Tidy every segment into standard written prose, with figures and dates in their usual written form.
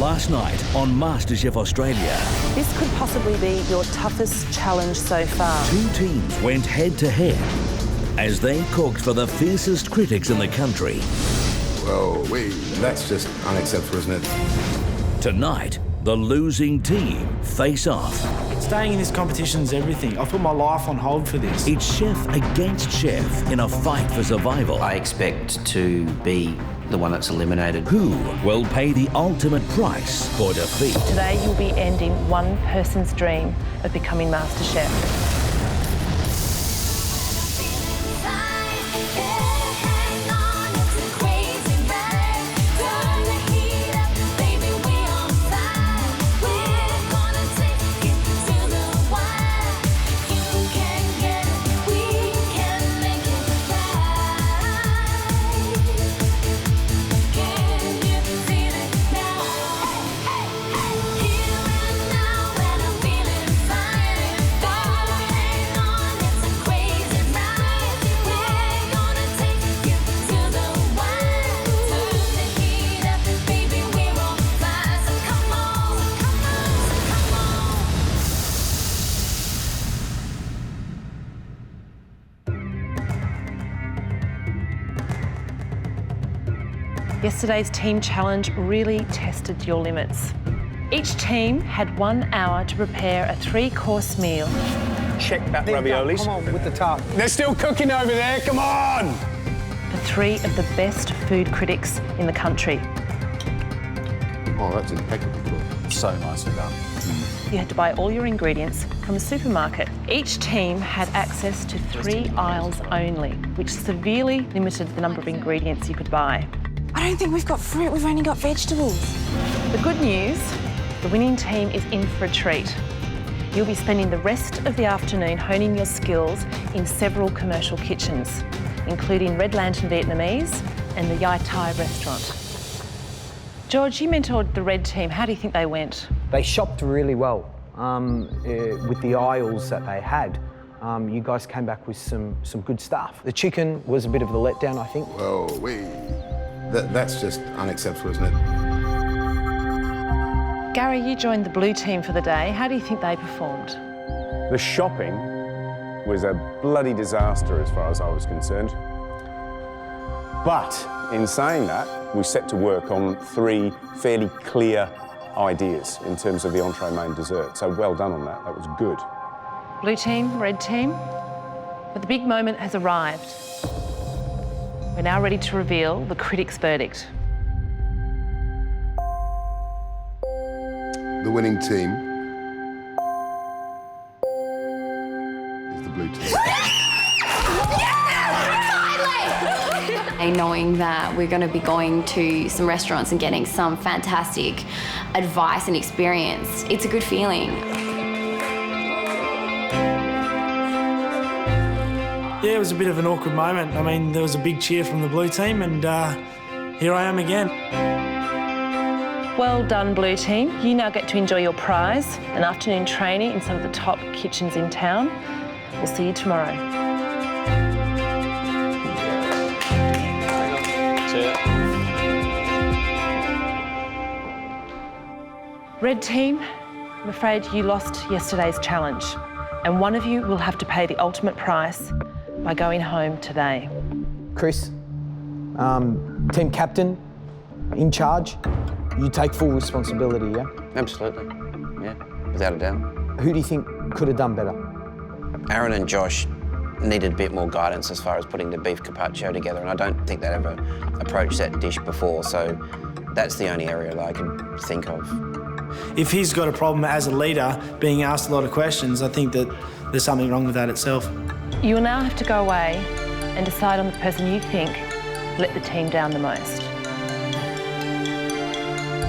Last night on MasterChef Australia. This could possibly be your toughest challenge so far. Two teams went head-to-head as they cooked for the fiercest critics in the country. Whoa, that's just unacceptable, isn't it? Tonight, the losing team face off. Staying in this competition is everything. I've put my life on hold for this. It's chef against chef in a fight for survival. I expect to be the one that's eliminated. Who will pay the ultimate price for defeat? Today you'll be ending one person's dream of becoming MasterChef. Yesterday's team challenge really tested your limits. Each team had 1 hour to prepare a 3-course meal. Check that raviolis. Come on, with the tart. They're still cooking over there, come on! For 3 of the best food critics in the country. Oh, that's impeccable. So nicely done. You had to buy all your ingredients from a supermarket. Each team had access to 3 aisles only, which severely limited the number of ingredients you could buy. I don't think we've got fruit, we've only got vegetables. The good news, the winning team is in for a treat. You'll be spending the rest of the afternoon honing your skills in several commercial kitchens, including Red Lantern Vietnamese and the Yai Thai restaurant. George, you mentored the red team. How do you think they went? They shopped really well with the aisles that they had. You guys came back with some good stuff. The chicken was a bit of a letdown, I think. Whoa, that's just unacceptable, isn't it? Gary, you joined the blue team for the day. How do you think they performed? The shopping was a bloody disaster as far as I was concerned. But in saying that, we set to work on 3 fairly clear ideas in terms of the entree, main, dessert. So well done on that, that was good. Blue team, red team. But the big moment has arrived. We're now ready to reveal the critics' verdict. The winning team is the blue team. Knowing that we're going to be going to some restaurants and getting some fantastic advice and experience, it's a good feeling. Yeah, it was a bit of an awkward moment. I mean, there was a big cheer from the blue team and here I am again. Well done, blue team. You now get to enjoy your prize, an afternoon training in some of the top kitchens in town. We'll see you tomorrow. Red team, I'm afraid you lost yesterday's challenge, and one of you will have to pay the ultimate price by going home today. Chris, team captain, in charge, you take full responsibility, yeah? Absolutely, yeah, without a doubt. Who do you think could have done better? Aaron and Josh needed a bit more guidance as far as putting the beef carpaccio together, and I don't think they'd ever approached that dish before, so that's the only area that I could think of. If he's got a problem as a leader being asked a lot of questions, I think that there's something wrong with that itself. You will now have to go away and decide on the person you think let the team down the most.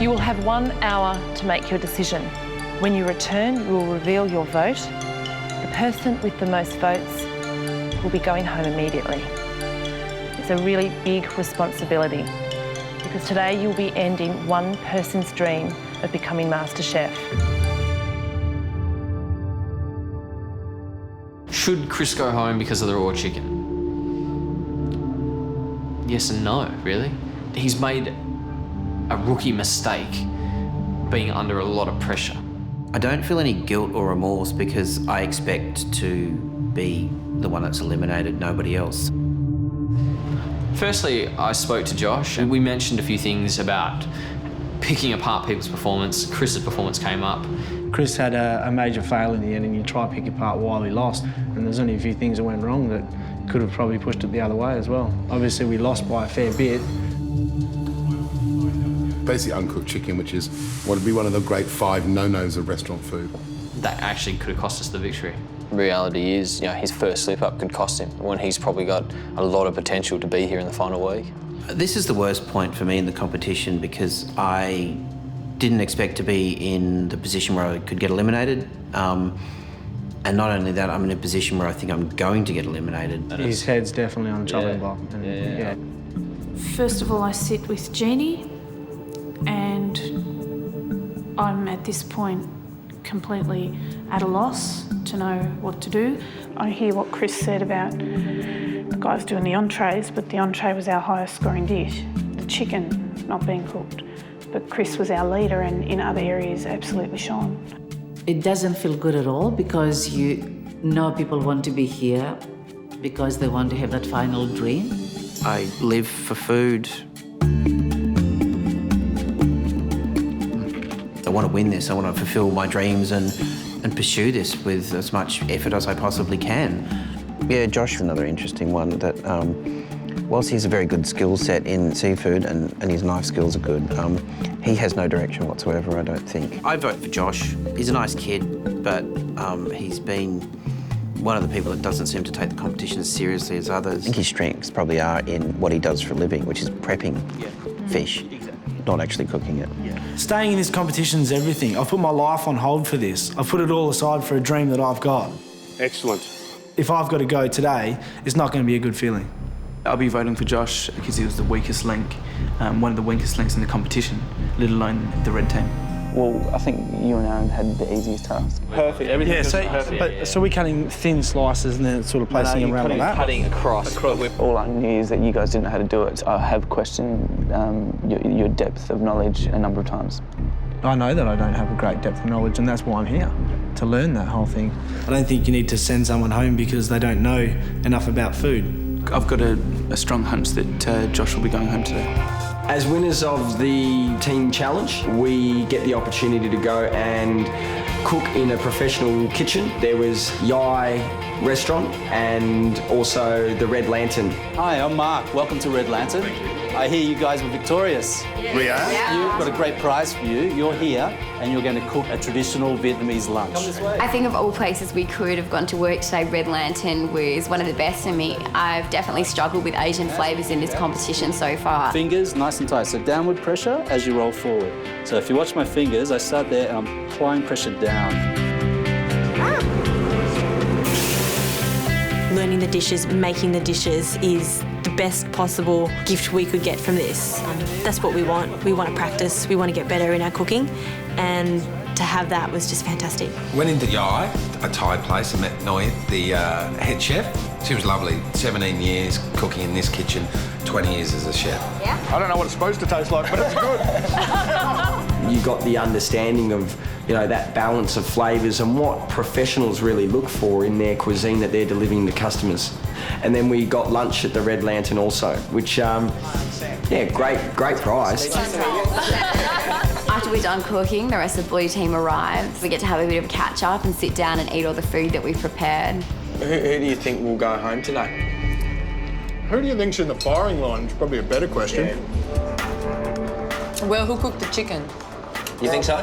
You will have 1 hour to make your decision. When you return, you will reveal your vote. The person with the most votes will be going home immediately. It's a really big responsibility because today you'll be ending one person's dream of becoming MasterChef. Should Chris go home because of the raw chicken? Yes and no, really. He's made a rookie mistake being under a lot of pressure. I don't feel any guilt or remorse because I expect to be the one that's eliminated, nobody else. Firstly, I spoke to Josh and we mentioned a few things about picking apart people's performance. Chris's performance came up. Chris had a major fail in the end and you try to pick apart why he lost, and there's only a few things that went wrong that could have probably pushed it the other way as well. Obviously we lost by a fair bit. Basically uncooked chicken, which is what would be one of the great 5 no-nos of restaurant food. That actually could have cost us the victory. Reality is, his first slip-up could cost him when he's probably got a lot of potential to be here in the final week. This is the worst point for me in the competition because I didn't expect to be in the position where I could get eliminated. And not only that, I'm in a position where I think I'm going to get eliminated. His head's definitely on the chopping block. Yeah. First of all, I sit with Jeannie, and I'm at this point completely at a loss to know what to do. I hear what Chris said about the guys doing the entrees, but the entree was our highest scoring dish. The chicken not being cooked. But Chris was our leader and in other areas absolutely shone. It doesn't feel good at all because you know people want to be here because they want to have that final dream. I live for food. I want to win this. I want to fulfill my dreams and pursue this with as much effort as I possibly can. Yeah, Josh is another interesting one that, whilst he has a very good skill set in seafood and his knife skills are good, he has no direction whatsoever, I don't think. I vote for Josh. He's a nice kid, but he's been one of the people that doesn't seem to take the competition as seriously as others. I think his strengths probably are in what he does for a living, which is prepping fish, not actually cooking it. Staying in this competition is everything. I've put my life on hold for this. I've put it all aside for a dream that I've got. Excellent. If I've got to go today, it's not going to be a good feeling. I'll be voting for Josh because he was the weakest link, one of the weakest links in the competition, let alone the red team. Well, I think you and Aaron had the easiest task. Perfect. Everything was perfect. So we're cutting thin slices and then sort of placing them around like that? Cutting across. All I knew is that you guys didn't know how to do it. So I have questioned your depth of knowledge a number of times. I know that I don't have a great depth of knowledge, and that's why I'm here, to learn that whole thing. I don't think you need to send someone home because they don't know enough about food. I've got a strong hunch that Josh will be going home today. As winners of the team challenge, we get the opportunity to go and cook in a professional kitchen. There was Yai Restaurant and also the Red Lantern. Hi, I'm Mark. Welcome to Red Lantern. I hear you guys were victorious. Yes. We are? You've got a great prize for you. You're here and you're going to cook a traditional Vietnamese lunch. I think of all places we could have gone to work today, Red Lantern was one of the best for me. I've definitely struggled with Asian flavours in this competition so far. Fingers nice and tight, so downward pressure as you roll forward. So if you watch my fingers, I start there and I'm applying pressure down. Learning the dishes, making the dishes is the best possible gift we could get from this. That's what we want. We want to practice, we want to get better in our cooking, and to have that was just fantastic. Went into Yai, a Thai place, and met Noi, the head chef. She was lovely. 17 years cooking in this kitchen, 20 years as a chef. Yeah. I don't know what it's supposed to taste like, but it's good. You got the understanding of, that balance of flavours and what professionals really look for in their cuisine that they're delivering to customers. And then we got lunch at the Red Lantern also, which, great prize. After we're done cooking, the rest of the blue team arrives. We get to have a bit of a catch up and sit down and eat all the food that we've prepared. Who do you think will go home today? Who do you think's in the firing line? It's probably a better question. Well, who cooked the chicken? You think so?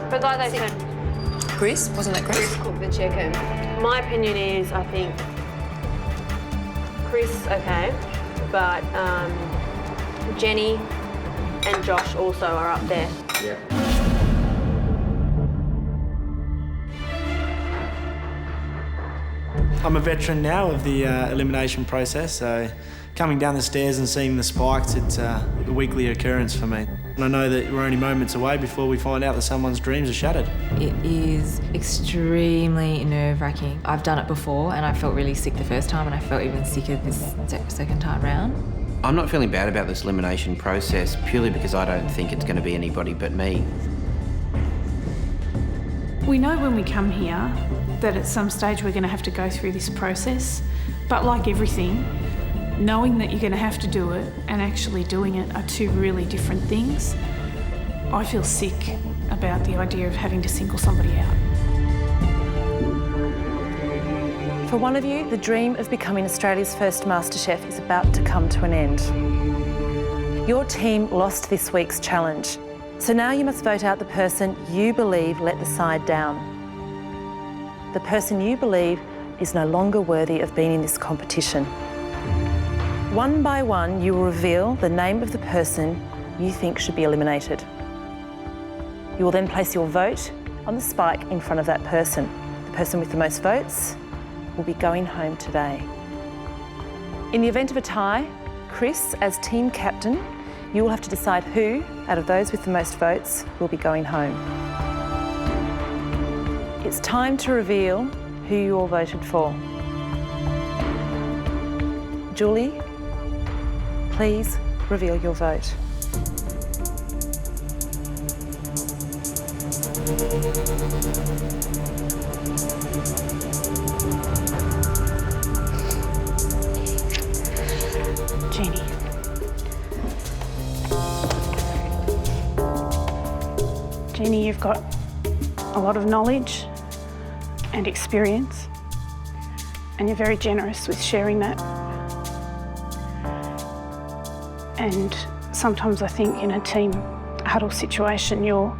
But like they said, Chris? Wasn't that Chris? Chris cooked the chicken. My opinion is, I think Chris, okay, but Jenny and Josh also are up there. Yeah. I'm a veteran now of the elimination process, so coming down the stairs and seeing the spikes, it's a weekly occurrence for me. And I know that we're only moments away before we find out that someone's dreams are shattered. It is extremely nerve-wracking. I've done it before and I felt really sick the first time and I felt even sicker this second time round. I'm not feeling bad about this elimination process purely because I don't think it's going to be anybody but me. We know when we come here that at some stage we're going to have to go through this process, but like everything, knowing that you're going to have to do it and actually doing it are two really different things. I feel sick about the idea of having to single somebody out. For one of you, the dream of becoming Australia's first MasterChef is about to come to an end. Your team lost this week's challenge, so now you must vote out the person you believe let the side down. The person you believe is no longer worthy of being in this competition. One by one, you will reveal the name of the person you think should be eliminated. You will then place your vote on the spike in front of that person. The person with the most votes will be going home today. In the event of a tie, Chris, as team captain, you will have to decide who, out of those with the most votes, will be going home. It's time to reveal who you all voted for. Julie, please reveal your vote. Jeannie. Jeannie, you've got a lot of knowledge and experience, and you're very generous with sharing that. And sometimes I think in a team huddle situation, your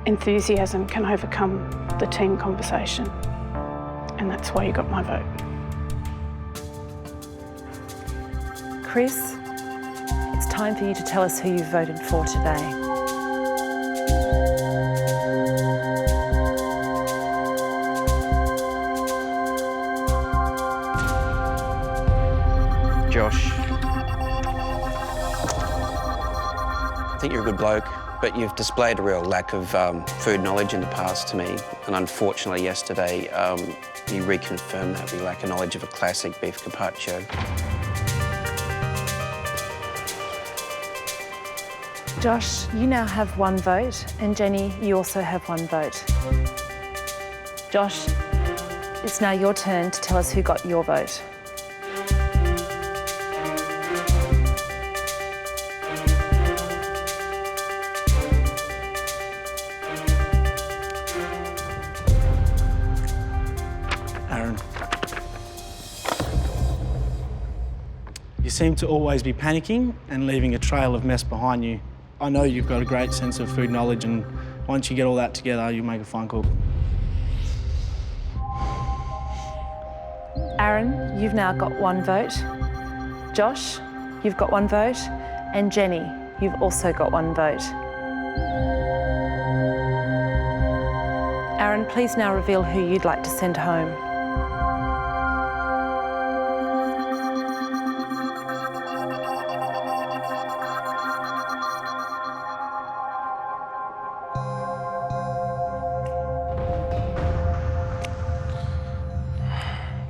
enthusiasm can overcome the team conversation, and that's why you got my vote. Chris, it's time for you to tell us who you voted for today. Josh. I think you're a good bloke, but you've displayed a real lack of food knowledge in the past to me, and unfortunately yesterday you reconfirmed that we lack a knowledge of a classic beef carpaccio. Josh, you now have one vote, and Jenny, you also have one vote. Josh, it's now your turn to tell us who got your vote. Aaron. You seem to always be panicking and leaving a trail of mess behind you. I know you've got a great sense of food knowledge, and once you get all that together, you'll make a fine cook. Aaron, you've now got one vote. Josh, you've got one vote. And Jenny, you've also got one vote. Aaron, please now reveal who you'd like to send home.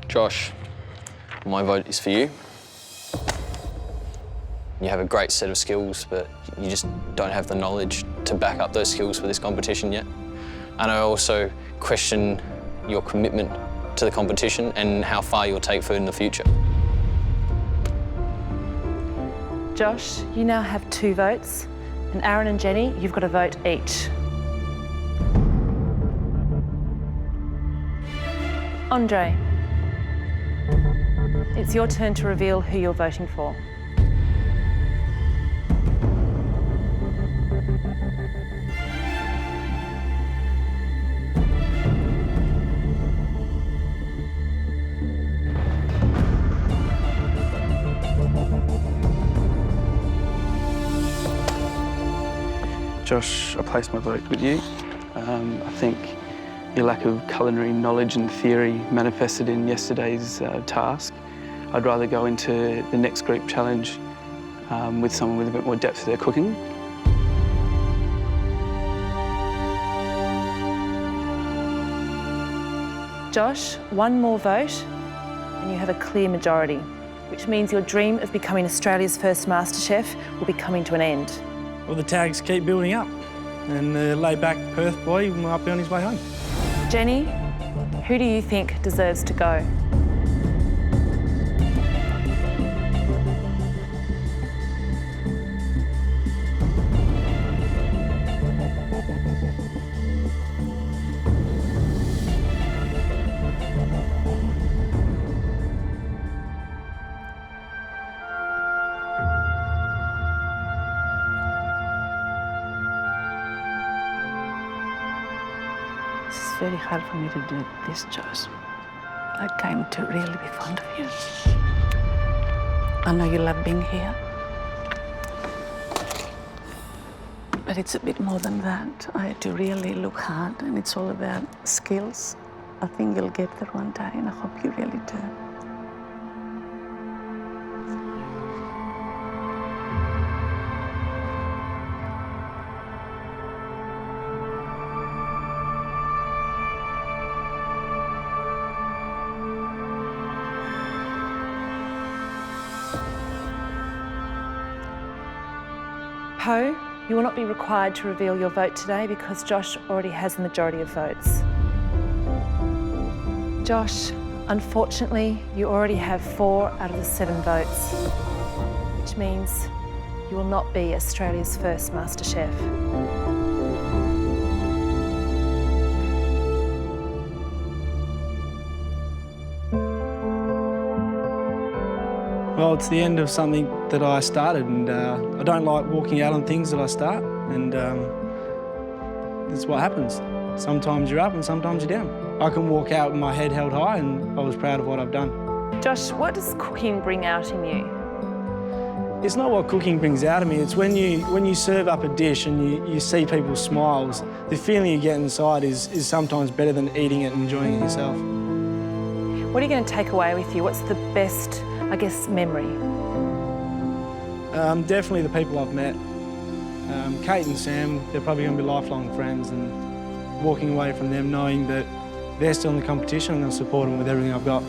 Josh, my vote is for you. You have a great set of skills, but you just don't have the knowledge to back up those skills for this competition yet. And I also question your commitment to the competition and how far you'll take food in the future. Josh, you now have 2 votes. And Aaron and Jenny, you've got a vote each. Andre, it's your turn to reveal who you're voting for. Josh, I place my vote with you. I think your lack of culinary knowledge and theory manifested in yesterday's task. I'd rather go into the next group challenge with someone with a bit more depth to their cooking. Josh, one more vote and you have a clear majority, which means your dream of becoming Australia's first MasterChef will be coming to an end. Well, the tags keep building up. and the laid-back Perth boy might be on his way home. Jenny, who do you think deserves to go? It's very hard for me to do this, Josh. I came to really be fond of you. I know you love being here. But it's a bit more than that. I had to really look hard, and it's all about skills. I think you'll get there one day, and I hope you really do. Poe, you will not be required to reveal your vote today because Josh already has the majority of votes. Josh, unfortunately, you already have 4 out of the 7 votes, which means you will not be Australia's first MasterChef. Well, it's the end of something that I started, and I don't like walking out on things that I start, and that's what happens. Sometimes you're up and sometimes you're down. I can walk out with my head held high, and I was proud of what I've done. Josh, what does cooking bring out in you? It's not what cooking brings out of me, it's when you serve up a dish and you see people's smiles, the feeling you get inside is sometimes better than eating it and enjoying it yourself. What are you going to take away with you? What's the best, I guess, memory? Definitely the people I've met. Kate and Sam, they're probably going to be lifelong friends, and walking away from them knowing that they're still in the competition, I'm going to support them with everything I've got.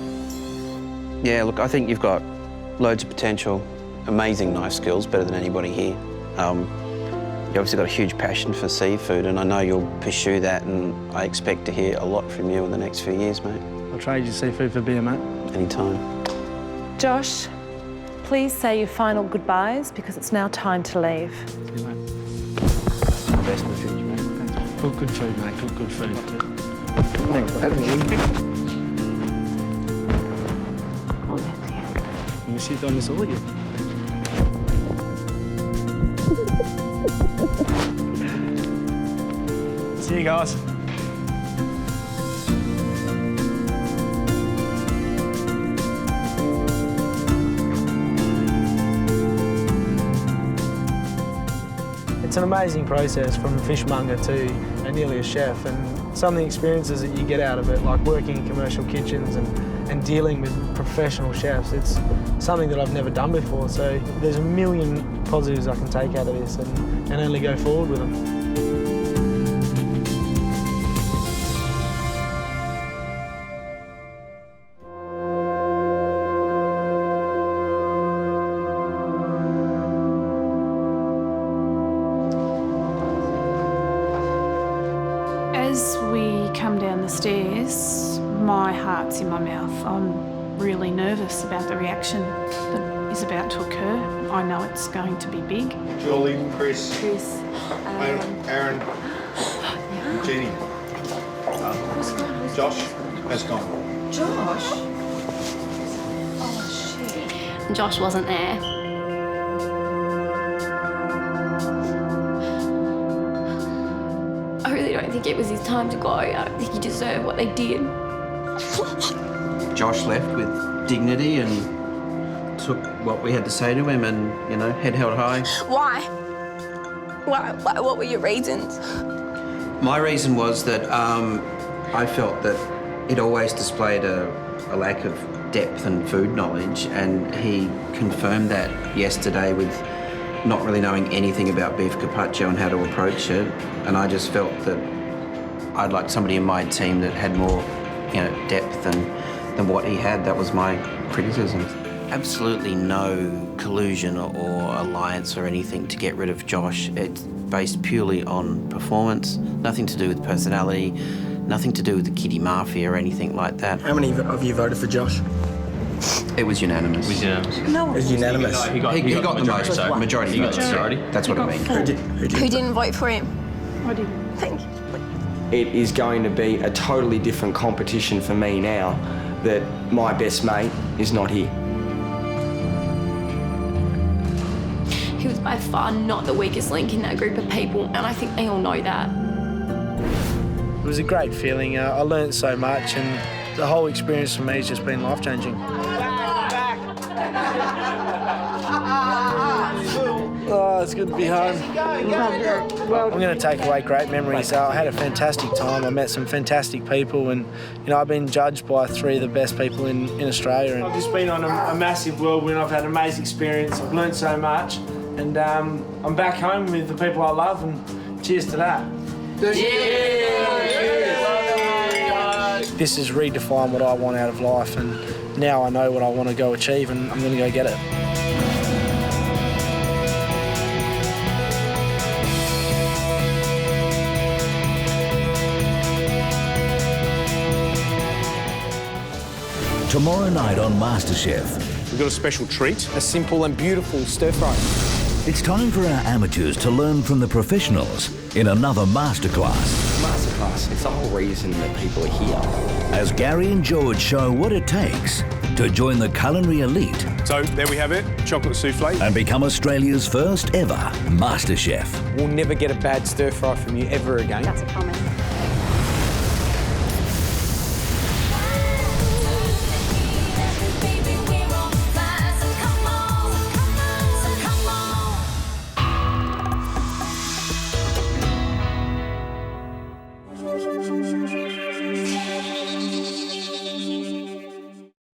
Yeah, look, I think you've got loads of potential, amazing knife skills, better than anybody here. You've obviously got a huge passion for seafood, and I know you'll pursue that, and I expect to hear a lot from you in the next few years, mate. I'll trade you seafood for beer, mate. Anytime. Josh, please say your final goodbyes because it's now time to leave. See you, mate. Best in the future, mate. Thanks, mate. Cook good food, mate. Cook good food. Thanks, Let me see if I miss all of you. See you guys. It's an amazing process from a fishmonger to nearly a chef, and some of the experiences that you get out of it, like working in commercial kitchens and dealing with professional chefs, it's something that I've never done before, so there's a million positives I can take out of this and only go forward with them. As we come down the stairs, my heart's in my mouth. I'm really nervous about the reaction that is about to occur. I know it's going to be big. Julie, Chris, Chris, Aaron, Jenny. Josh has gone. Josh? Oh, shit. Josh wasn't there. I really don't think it was his time to go. I don't think he deserved what they did. Josh left with dignity and took what we had to say to him and, you know, head held high. Why? What were your reasons? My reason was that I felt that it always displayed a lack of depth and food knowledge, and he confirmed that yesterday with not really knowing anything about beef carpaccio and how to approach it. And I just felt that I'd like somebody in my team that had more, you know, depth than what he had. That was my criticism. absolutely no collusion or alliance or anything to get rid of Josh. It's based purely on performance, nothing to do with personality, nothing to do with the kiddie mafia or anything like that. How many of you voted for Josh? It was unanimous. It was unanimous. No. It was unanimous. He got the most, so majority votes. That's what I mean. Who didn't vote for him? I didn't. Thank you. It is going to be a totally different competition for me now that my best mate is not here. He was by far not the weakest link in that group of people, and I think they all know that. It was a great feeling. I learnt so much, and the whole experience for me has just been life-changing. Oh, it's good to be home. I'm going to take away great memories. I had a fantastic time. I met some fantastic people, and I've been judged by 3 of the best people in Australia. And I've just been on a massive whirlwind. I've had an amazing experience. I've learnt so much, and I'm back home with the people I love. And cheers to that. This has redefined what I want out of life, and now I know what I want to go achieve, and I'm going to go get it. Tomorrow night on MasterChef. We've got a special treat, a simple and beautiful stir fry. It's time for our amateurs to learn from the professionals in another masterclass. Masterclass, it's the whole reason that people are here. As Gary and George show what it takes to join the culinary elite. So there we have it, chocolate souffle. And become Australia's first ever MasterChef. We'll never get a bad stir fry from you ever again. That's a promise.